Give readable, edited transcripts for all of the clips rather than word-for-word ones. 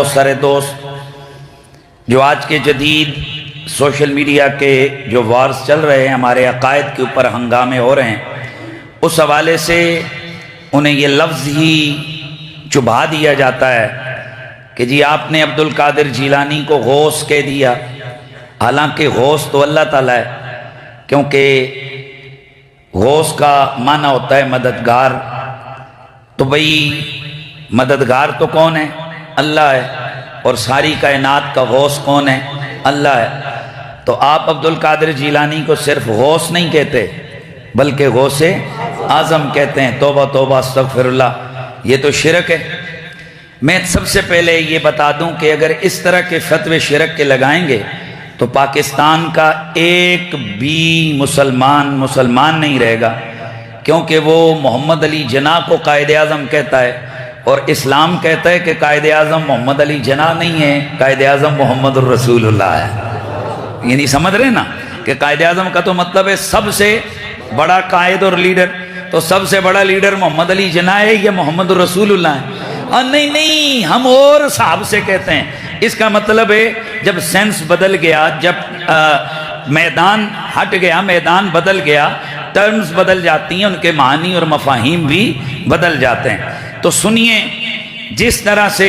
बहुत सारे दोस्त जो आज के जदीद सोशल मीडिया के जो वार्स चल रहे हैं, हमारे अकायद के ऊपर हंगामे हो रहे हैं, उस हवाले से उन्हें ये लफ्ज़ ही चुभा दिया जाता है कि जी आपने अब्दुल कादिर जीलानी को गौस कह दिया। हालांकि गौस तो अल्लाह ताला है, क्योंकि गौस का माना होता है मददगार। तो भाई मददगार तो कौन है? अल्लाह है। और सारी कायनात का गौस कौन है? अल्लाह है। तो आप अब्दुल कादिर जीलानी को सिर्फ गौस नहीं कहते बल्कि गौसे आज़म कहते हैं। तौबा तौबा अस्तगफिरुल्लाह, ये तो शिरक है। मैं सबसे पहले ये बता दूं कि अगर इस तरह के फतवे शिरक के लगाएंगे तो पाकिस्तान का एक भी मुसलमान नहीं रहेगा, क्योंकि वो मोहम्मद अली जिन्ना को कायदे आज़म कहता है और इस्लाम कहता है कि कायदे आज़म मोहम्मद अली जिन्ना नहीं है, कायदे आज़म मोहम्मदुर रसूलुल्लाह है। ये नहीं समझ रहे ना कि कायदे आज़म का तो मतलब है सबसे बड़ा कायद और लीडर। तो सबसे बड़ा लीडर मोहम्मद अली जिन्ना है या मोहम्मदुर रसूलुल्लाह है? और नहीं, हम और साहब से कहते हैं। इसका मतलब है जब सेंस बदल गया, जब मैदान हट गया, मैदान बदल गया, टर्म्स बदल जाती हैं, उनके मानी और मफाहिम भी बदल जाते हैं। तो सुनिए, जिस तरह से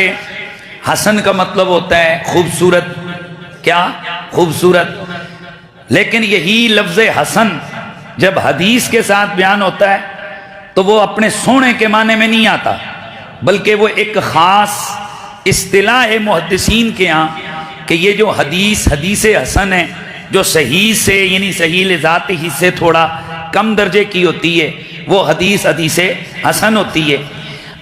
हसन का मतलब होता है खूबसूरत, क्या खूबसूरत, लेकिन यही लफ्ज़ हसन जब हदीस के साथ बयान होता है तो वो अपने सोने के माने में नहीं आता, बल्कि वो एक ख़ास इस्तिलाह है मुहद्दिसीन के यहाँ कि ये जो हदीस हसन है, जो सही से यानी सही लिज़ात ही से थोड़ा कम दर्जे की होती है, वो हदीस हसन होती है।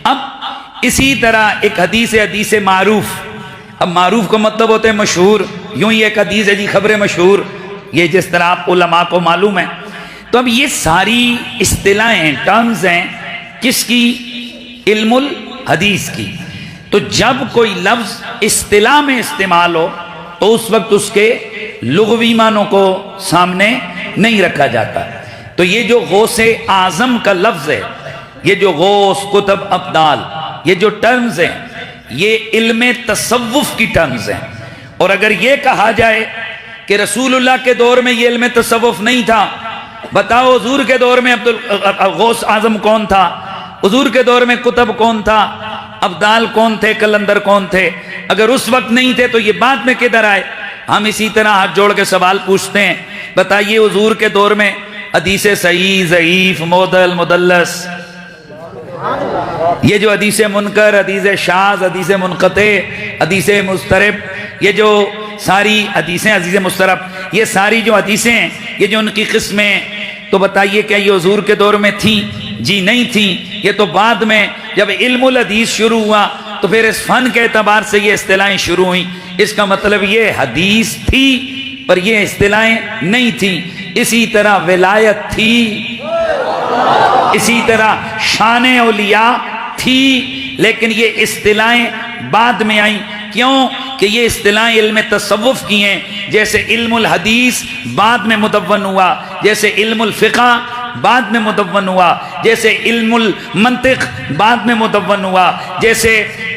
अब इसी तरह एक हदीस मारूफ। अब मारूफ का मतलब होता है मशहूर। यूं ही एक हदीस है जी खबरें मशहूर, ये जिस तरह आप उलमा को मालूम है। तो अब ये सारी इस्तिलाहें, टर्म्स हैं किसकी? इल्मुल हदीस की। तो जब कोई लफ्ज़ इस्तिलाह में इस्तेमाल हो तो उस वक्त उसके लुग़वी मानों को सामने नहीं रखा जाता। तो ये जो गौसे आज़म का लफ्ज़ है, ये जो गौस, कुतुब, अब्दाल, ये जो टर्म्स हैं, ये इल्म तसव्वुफ की टर्म्स हैं। और अगर ये कहा जाए कि रसूलुल्लाह के दौर में ये इल्म तसव्वुफ नहीं था, बताओ हुजूर के दौर में गौस आज़म कौन था? हुजूर के दौर में कुतुब कौन था? अब्दाल कौन थे? कलंदर कौन थे? अगर उस वक्त नहीं थे तो ये बाद में किधर आए? हम इसी तरह हाथ जोड़ के सवाल पूछते हैं, बताइए हुजूर के दौर में हदीस सही, ज़ईफ, मोदल, मुदल्लस, ये जो हदीस मुनकर, हदीस शाज़, हदीस मुनक़ते, हदीस मुस्तरब, ये जो सारी हदीसें, हदीस मुस्तरब, ये सारी जो हदीसें हैं, ये जो उनकी किस्में, तो बताइए क्या ये हुजूर के दौर में थी? जी नहीं थी। ये तो बाद में जब इल्मुल हदीस शुरू हुआ तो फिर इस फन के एतबार से ये इस्तिलाहें शुरू हुई। इसका मतलब ये हदीस थी पर ये इस्तिलाहें नहीं थी। इसी तरह विलायत थी, इसी तरह शान औलिया थी, लेकिन ये इस्तिलाहें बाद में आई। क्यों कि ये इस्तिलाहें इल्म तसव्वुफ की हैं। जैसे इल्मुल हदीस बाद में मुदव्वन हुआ, जैसे इल्मुल फ़िक़्ह बाद में मुदव्वन हुआ, जैसे इल्मुल मंतिक़ बाद में मुदव्वन हुआ, जैसे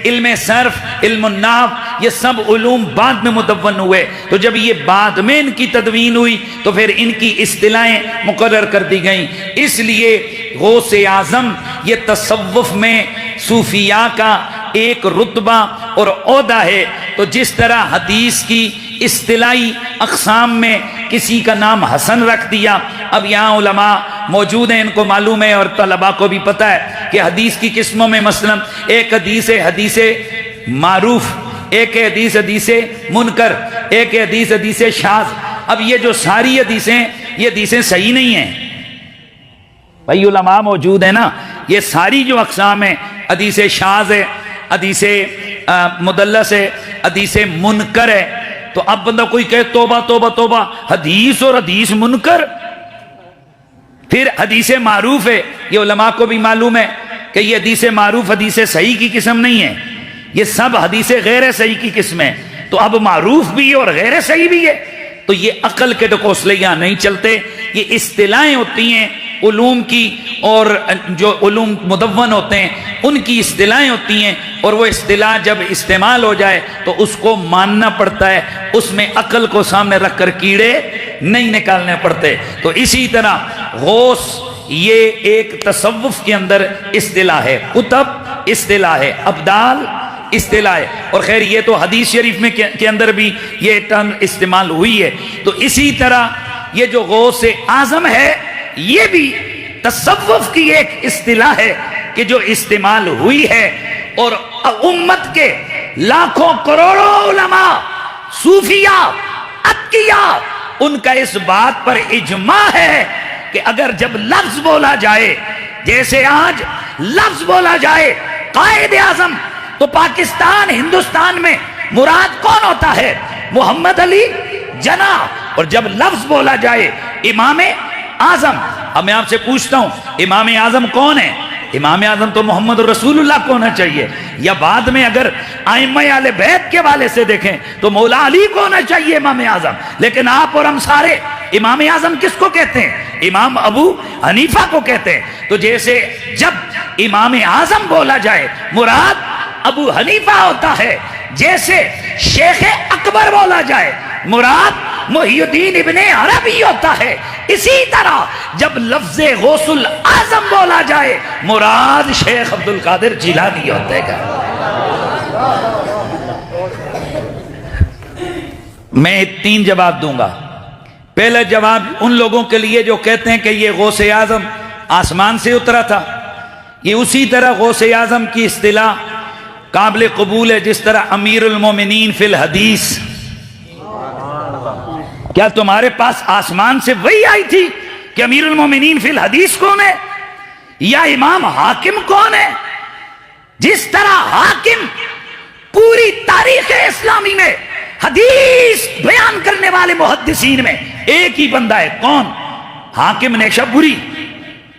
इल्म सर्फ, इल्मुन नाहव, ये सब उलूम बाद में मुदव्वन हुए। तो जब ये बाद में इनकी तदवीन हुई तो फिर इनकी इस्तिलाहें मुकर्रर कर दी गई। इसलिए गौसे आज़म ये तसव्वुफ में सूफिया का एक रुतबा और ओहदा है। तो जिस तरह हदीस की इस्तिलाई अक़साम में किसी का नाम हसन रख दिया, अब यहाँ उलमा मौजूद हैं, इनको मालूम है और तलबा को भी पता है कि हदीस की किस्मों में मसलन एक हदीस मारूफ, एक हदीस मुनकर, एक हदीस शाज़। अब ये जो सारी हदीसें, ये हदीसें सही नहीं हैं भाई, उलमा मौजूद है ना। ये सारी जो अक़साम है, हदीस शाज़ है, हदीस मुदल्लस है, हदीस मुनकर है। तो अब बंदा कोई कहे तोबा तोबा तोबा, हदीस और हदीस मुनकर। फिर हदीस मारूफ है, ये उलमा को भी मालूम है कि ये हदीस मारूफ हदीस सही की किस्म नहीं है, ये सब हदीस गैर सही की किस्म है। तो अब मारूफ भी है और गैर सही भी है। तो ये अकल के ढकोसले यहाँ नहीं चलते। ये इस्तिलाहें होती हैं उलूम की और जो उलूम मुदव्वन होते हैं उनकी इस्तिलाहें होती हैं, और वो इस्तिलाह जब इस्तेमाल हो जाए तो उसको मानना पड़ता है, उसमें अक्ल को सामने रख कर कीड़े नहीं निकालने पड़ते। तो इसी तरह गौस ये एक तसव्वुफ के अंदर इस्तिलाह है, कुतब इस्तिलाह है, अब्दाल इस्तिलाह है, और खैर ये तो हदीस शरीफ में के अंदर भी ये टर्म इस्तेमाल हुई है। तो इसी तरह ये जो गौस आजम है ये भी तसव्वुफ की एक इस्तिलाह है कि जो इस्तेमाल हुई है, और उम्मत के लाखों करोड़ों उलमा, सूफिया, अत्किया, उनका इस बात पर इजमा है कि अगर जब लफ्ज बोला जाए, जैसे आज लफ्ज बोला जाए कायद आजम, तो पाकिस्तान हिंदुस्तान में मुराद कौन होता है? मोहम्मद अली जना। और जब लफ्ज बोला जाए इमाम आजम, अब मैं आपसे पूछता हूं इमाम आजम कौन है? इमाम आजम तो मोहम्मद रसूलुल्लाह को होना चाहिए, या बाद में अगर आइम्मा आले बैत के वाले से देखें तो मौला अली को होना चाहिए इमाम आजम। लेकिन आप और हम सारे इमाम आजम किसको कहते हैं? इमाम अबू हनीफा को कहते हैं। तो जैसे जब इमाम आजम बोला जाए मुराद अबू हनीफा होता है, जैसे शेख अकबर बोला जाए मुराद मुहियुद्दीन इब्ने अरबी होता है, इसी तरह जब लफ्ज़े गौसुल आजम बोला जाए मुराद शेख अब्दुल कादिर जिलानी होते हैं। मैं 3 जवाब दूंगा। पहला जवाब उन लोगों के लिए जो कहते हैं कि ये गौसे आजम आसमान से उतरा था, ये उसी तरह गौसे आजम की इस्तिलाह काबिल कबूल है जिस तरह अमीरुल मोमिनीन फिल हदीस। क्या तुम्हारे पास आसमान से वही आई थी कि अमीरुल मोमिनीन फिल हदीस कौन है, या इमाम हाकिम कौन है? जिस तरह हाकिम पूरी तारीख इस्लामी में हदीस बयान करने वाले मुहद्दिसीन में एक ही बंदा है, कौन? हाकिम नेशबुरी।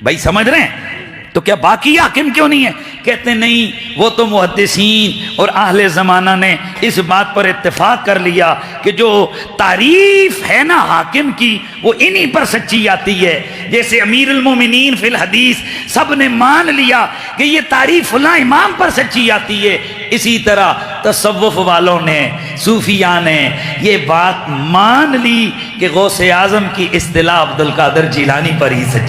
भाई समझ रहे हैं? तो क्या बाकी हाकिम क्यों नहीं है? कहते नहीं, वो तो मुहद्दिसीन और अहले ज़माना ने इस बात पर इत्तेफाक कर लिया कि जो तारीफ है ना हाकिम की वो इन्हीं पर सच्ची आती है। जैसे अमीरुल मोमिनीन फिल हदीस सब ने मान लिया कि ये तारीफ फलां इमाम पर सच्ची आती है, इसी तरह तसव्वुफ वालों ने, सूफिया ने ये बात मान ली कि गौसे आजम की इस्तिलाह अब्दुल कादिर जिलानी पर ही सच्ची